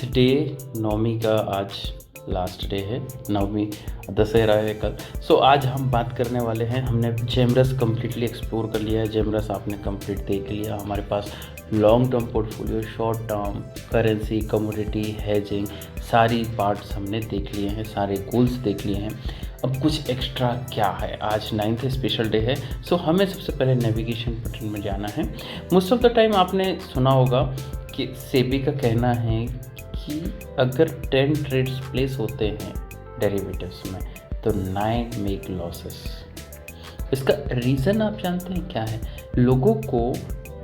9th day, नवमी का आज last day है। नवमी दशहरा है कल। सो आज हम बात करने वाले हैं, हमने जेमरस कम्प्लीटली एक्सप्लोर कर लिया है। जेमरस आपने कंप्लीट देख लिया। हमारे पास long term portfolio, short term, currency, commodity, hedging, सारी पार्ट्स हमने देख लिए हैं, सारे गोल्स देख लिए हैं। अब कुछ एक्स्ट्रा क्या है, आज 9th स्पेशल डे है। सो हमें सबसे पहले नेविगेशन पैटर्न में जाना है। मोस्ट ऑफ द टाइम आपने सुना होगा कि सेबी का कहना है कि अगर 10 ट्रेड्स प्लेस होते हैं डेरिवेटिव्स में तो 9 मेक लॉसेस। इसका रीज़न आप जानते हैं क्या है? लोगों को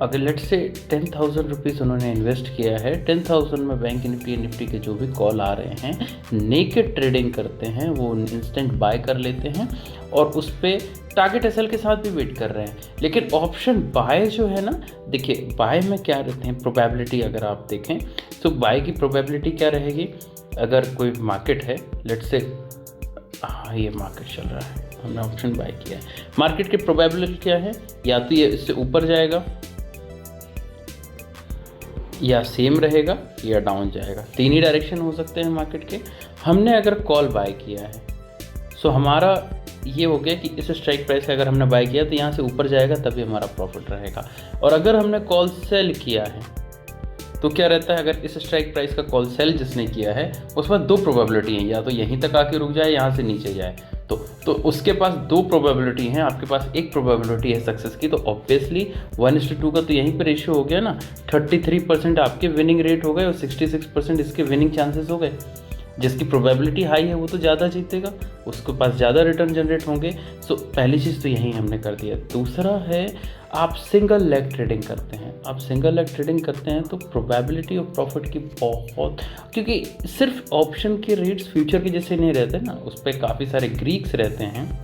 अगर लेट से 10,000 रुपीज़ उन्होंने इन्वेस्ट किया है, 10,000 में बैंक निफ्टी के जो भी कॉल आ रहे हैं, नेकेड ट्रेडिंग करते हैं, वो इंस्टेंट बाय कर लेते हैं और उस पर टारगेट एसएल के साथ भी वेट कर रहे हैं। लेकिन ऑप्शन बाय जो है ना, देखिए बाय में क्या रहते हैं, प्रोबेबिलिटी अगर आप देखें तो बाय की प्रोबेबिलिटी क्या रहेगी? अगर कोई मार्केट है, लेट से ये मार्केट चल रहा है, हमने ऑप्शन बाय किया है, मार्केट की प्रोबेबिलिटी क्या है? या तो ये इससे ऊपर जाएगा, या सेम रहेगा, या डाउन जाएगा। तीन ही डायरेक्शन हो सकते हैं मार्केट के। हमने अगर कॉल बाय किया है सो हमारा ये हो गया कि इस स्ट्राइक प्राइस का अगर हमने बाय किया तो यहाँ से ऊपर जाएगा तभी हमारा प्रॉफिट रहेगा। और अगर हमने कॉल सेल किया है तो क्या रहता है? अगर इस स्ट्राइक प्राइस का कॉल सेल जिसने किया है उसमें दो प्रोबेबिलिटी हैं, या तो यहीं तक आके रुक जाए, यहाँ से नीचे जाए। तो उसके पास दो प्रोबेबिलिटी हैं, आपके पास एक प्रोबेबिलिटी है सक्सेस की। तो ऑब्वियसली 1:2 का तो यहीं पर रेशियो हो गया ना। 33% आपके विनिंग रेट हो गए और 66% इसके विनिंग चांसेस हो गए। जिसकी प्रोबेबिलिटी हाई है वो तो ज़्यादा जीतेगा, उसके पास ज़्यादा रिटर्न जनरेट होंगे। सो पहली चीज़ तो यही हमने कर दिया। दूसरा है, आप सिंगल लेग ट्रेडिंग करते हैं। आप सिंगल लेग ट्रेडिंग करते हैं तो प्रोबेबिलिटी ऑफ प्रॉफिट की बहुत, क्योंकि सिर्फ ऑप्शन के रेट्स फ्यूचर के जैसे नहीं रहते ना, उस पर काफ़ी सारे ग्रीक्स रहते हैं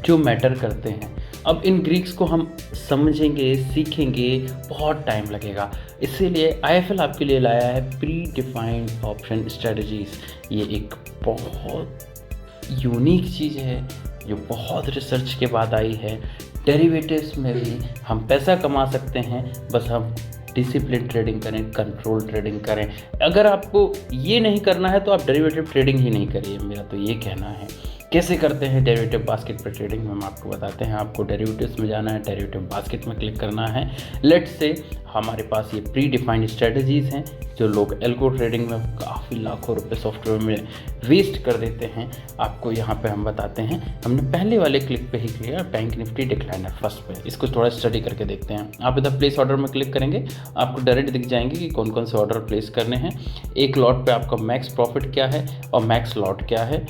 जो मैटर करते हैं। अब इन ग्रीक्स को हम समझेंगे, सीखेंगे, बहुत टाइम लगेगा। इसीलिए आईएफएल आपके लिए लाया है प्री डिफाइंड ऑप्शन स्ट्रेटजीज। ये एक बहुत यूनिक चीज़ है जो बहुत रिसर्च के बाद आई है। डेरिवेटिव्स में भी हम पैसा कमा सकते हैं, बस हम डिसिप्लिन ट्रेडिंग करें, कंट्रोल ट्रेडिंग करें। अगर आपको ये नहीं करना है तो आप डेरिवेटिव ट्रेडिंग ही नहीं करिए, मेरा तो ये कहना है। कैसे करते हैं डेरिवेटिव बास्केट पर ट्रेडिंग, हम आपको बताते हैं। आपको डेरिवेटिव्स में जाना है, डेरिवेटिव बास्केट में क्लिक करना है। लेट से हमारे पास ये प्री डिफाइंड स्ट्रेटजीज़ हैं जो लोग एल्गो ट्रेडिंग में काफ़ी लाखों रुपए सॉफ्टवेयर में वेस्ट कर देते हैं। आपको यहाँ पे हम बताते हैं। हमने पहले वाले क्लिक पे ही किया, बैंक निफ्टी डिक्लाइनर फर्स्ट पे। इसको थोड़ा स्टडी करके देखते हैं। आप इधर प्लेस ऑर्डर में क्लिक करेंगे, आपको डायरेक्ट दिख जाएंगे कि कौन कौन से ऑर्डर प्लेस करने हैं। एक लॉट पे आपका मैक्स प्रॉफिट क्या है और मैक्स लॉट क्या है।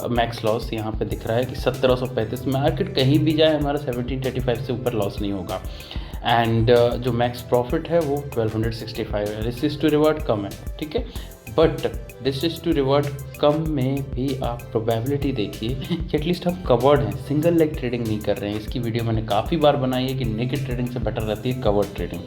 मैक्स लॉस यहाँ पे दिख रहा है कि 1735। मार्केट कहीं भी जाए हमारा 1735 से ऊपर लॉस नहीं होगा। एंड जो मैक्स प्रॉफिट है वो 1265 है। रिस्क टू रिवार्ड कम है, ठीक है। बट रिस्क टू रिवार्ड कम में भी आप प्रोबेबिलिटी देखिए कि एटलीस्ट हम कवर्ड हैं, सिंगल लेग ट्रेडिंग नहीं कर रहे हैं। इसकी वीडियो मैंने काफ़ी बार बनाई है कि नेकेड ट्रेडिंग से बेटर रहती है कवर्ड ट्रेडिंग।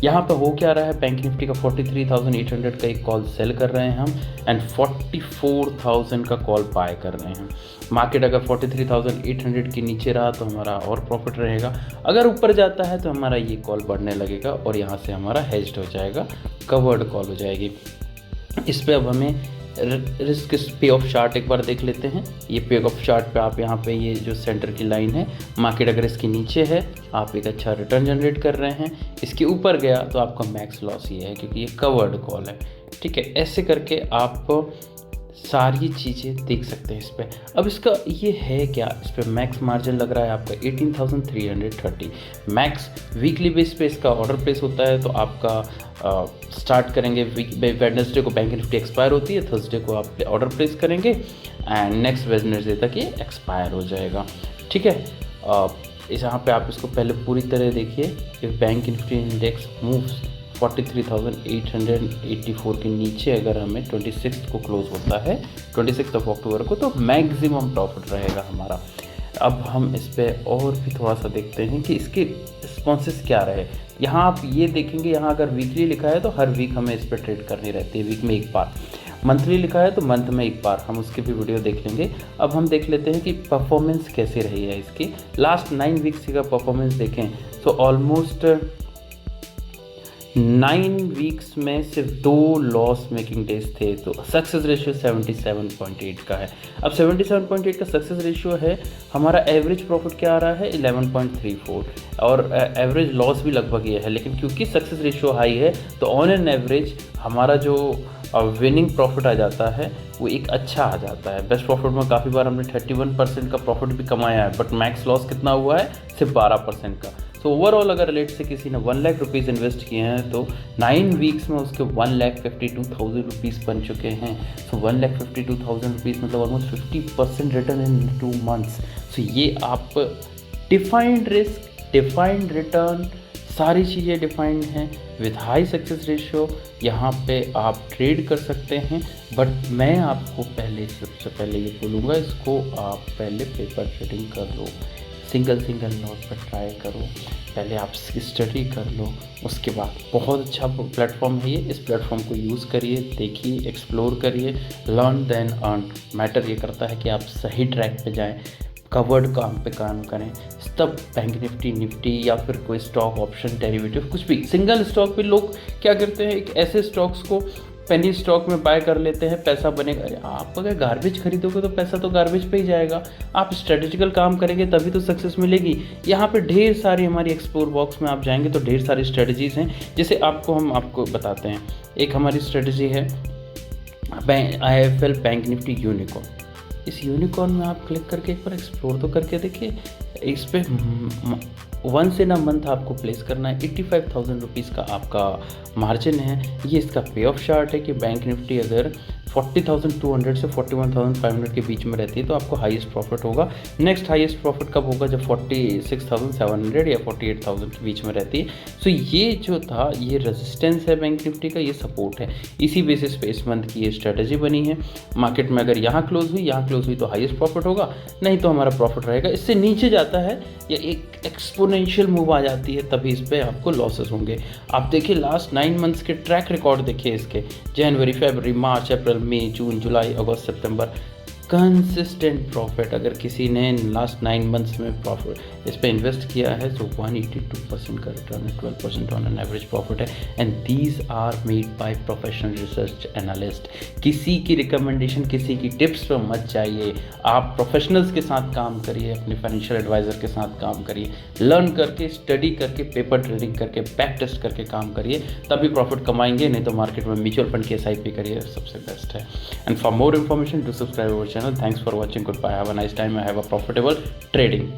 यहाँ पे हो क्या रहा है, बैंक निफ्टी का 43,800 का एक कॉल सेल कर रहे हैं हम, एंड 44,000 का कॉल बाय कर रहे हैं। मार्केट अगर 43,800 के नीचे रहा तो हमारा और प्रॉफिट रहेगा। अगर ऊपर जाता है तो हमारा ये कॉल बढ़ने लगेगा और यहाँ से हमारा हेज्ड हो जाएगा, कवर्ड कॉल हो जाएगी। इस पर अब हमें रिस्क पे ऑफ चार्ट एक बार देख लेते हैं। ये पे ऑफ चार्ट पे आप यहाँ पे ये जो सेंटर की लाइन है, मार्केट अगर इसके नीचे है आप एक अच्छा रिटर्न जनरेट कर रहे हैं। इसके ऊपर गया तो आपका मैक्स लॉस ये है क्योंकि ये कवर्ड कॉल है, ठीक है। ऐसे करके आप सारी चीज़ें देख सकते हैं इस पर। अब इसका ये है क्या, इस पर मैक्स मार्जिन लग रहा है आपका 18,330 मैक्स। वीकली बेस पे इसका ऑर्डर प्लेस होता है। तो आपका स्टार्ट करेंगे वेडनेसडे को बैंक निफ्टी एक्सपायर होती है, थर्सडे को आप ऑर्डर प्लेस करेंगे एंड नेक्स्ट वेडनेसडे तक ये एक्सपायर हो जाएगा, ठीक है। इस यहाँ पे आप इसको पहले पूरी तरह देखिए कि बैंक निफ्टी इंडेक्स मूव्स 43,884 के नीचे अगर हमें 26 को क्लोज होता है, 26 अक्टूबर को, तो मैक्सिमम प्रॉफिट रहेगा हमारा। अब हम इस पर और भी थोड़ा सा देखते हैं कि इसके रिस्पॉन्सेस क्या रहे। यहाँ आप ये देखेंगे, यहाँ अगर वीकली लिखा है तो हर वीक हमें इस पर ट्रेड करनी रहती है, वीक में एक बार। मंथली लिखा है तो मंथ में एक बार, हम उसकी भी वीडियो देख लेंगे। अब हम देख लेते हैं कि परफॉर्मेंस कैसी रही है इसकी। लास्ट 9 वीक्स का परफॉर्मेंस देखें तो ऑलमोस्ट 9 वीक्स में सिर्फ 2 लॉस मेकिंग डेज थे, तो सक्सेस रेशियो 77.8 का है। अब 77.8 का सक्सेस रेशियो है, हमारा एवरेज प्रॉफिट क्या आ रहा है 11.34, और एवरेज लॉस भी लगभग ये है, लेकिन क्योंकि सक्सेस रेशियो हाई है तो ऑन एन एवरेज हमारा जो विनिंग प्रॉफिट आ जाता है वो एक अच्छा आ जाता है। बेस्ट प्रॉफिट में काफ़ी बार हमने 31% का प्रॉफिट भी कमाया है, बट मैक्स लॉस कितना हुआ है सिर्फ 12% का। सो ओवरऑल अगर रेट से किसी ने 1 लाख रुपीज़ इन्वेस्ट किए हैं तो 9 वीक्स में उसके 1,52,000 रुपीज़ बन चुके हैं। सो 1,52,000 रुपीज़ मतलब ऑलमोस्ट 50% रिटर्न इन 2 मंथ्स। सो ये आप डिफाइंड रिस्क, डिफाइंड रिटर्न, सारी चीज़ें डिफाइंड हैं विद हाई सक्सेस रेशियो, यहाँ पे आप ट्रेड कर सकते हैं। बट मैं आपको सबसे पहले ये बोलूँगा, इसको आप पहले पेपर ट्रेडिंग कर लो, सिंगल लॉट पर ट्राई करो, पहले आप स्टडी कर लो, उसके बाद बहुत अच्छा प्लेटफॉर्म है ये, इस प्लेटफॉर्म को यूज़ करिए, देखिए, एक्सप्लोर करिए, लर्न देन अर्न। मैटर ये करता है कि आप सही ट्रैक पे जाएं, कवर्ड काम पे काम करें, तब बैंक निफ्टी या फिर कोई स्टॉक ऑप्शन डेरिवेटिव कुछ भी। सिंगल स्टॉक पे लोग क्या करते हैं, एक ऐसे स्टॉक्स को पेनी स्टॉक में बाय कर लेते हैं, पैसा बनेगा। अरे आप अगर गार्बेज खरीदोगे तो पैसा तो गार्बेज पे ही जाएगा। आप स्ट्रेटेजिकल काम करेंगे तभी तो सक्सेस मिलेगी। यहाँ पे ढेर सारी हमारी एक्सप्लोर बॉक्स में आप जाएंगे तो ढेर सारी स्ट्रेटजीज़ हैं, जैसे हम आपको बताते हैं। एक हमारी स्ट्रेटजी है IIFL बैंक निफ्टी यूनिकॉर्न। इस यूनिकॉर्न में आप क्लिक करके एक बार एक्सप्लोर तो करके देखिए। इस पर वंस इन अ मंथ आपको प्लेस करना है। 85,000 रुपीज़ का आपका मार्जिन है। ये इसका पे ऑफ चार्ट है कि बैंक निफ्टी अगर 40,200 से 41,500 के बीच में रहती है तो आपको हाईएस्ट प्रॉफिट होगा। नेक्स्ट हाईएस्ट प्रॉफिट कब होगा, जब 46,700 या 48,000 के बीच में रहती है। सो ये जो था, ये रेजिस्टेंस है बैंक निफ्टी का, ये सपोर्ट है। इसी बेसिस पे इस मंथ की ये स्ट्रेटजी बनी है। मार्केट में अगर यहाँ क्लोज हुई तो हाईएस्ट प्रॉफिट होगा, नहीं तो हमारा प्रॉफिट रहेगा। इससे नीचे जाता है या एक एक्सपोनेंशियल मूव आ जाती है, तभी इस पर आपको लॉसेस होंगे। आप देखिए लास्ट 9 मंथ्स के ट्रैक रिकॉर्ड देखिए इसके, जनवरी, फरवरी, मार्च, अप्रैल, मई, जून, जुलाई, अगस्त, सितंबर, कंसिस्टेंट प्रॉफिट। अगर किसी ने लास्ट 9 मंथ्स में प्रॉफिट इस पे इन्वेस्ट किया है तो 182% का रिटर्न है, 12% ऑन एन एवरेज प्रॉफिट है। And these are made by professional research analyst. किसी की रिकमेंडेशन, किसी की टिप्स पर मत जाइए। आप प्रोफेशनल्स के साथ काम करिए, अपने फाइनेंशियल एडवाइज़र के साथ काम करिए, लर्न करके, स्टडी करके, पेपर ट्रेडिंग करके, बैक टेस्ट करके काम करिए, तभी प्रॉफिट कमाएंगे। नहीं तो मार्केट में म्यूचुअल फंड की SIP करिए, सबसे बेस्ट है। And for more information do subscribe our channel. Thanks for watching. Goodbye. Have a nice time. Have a profitable trading.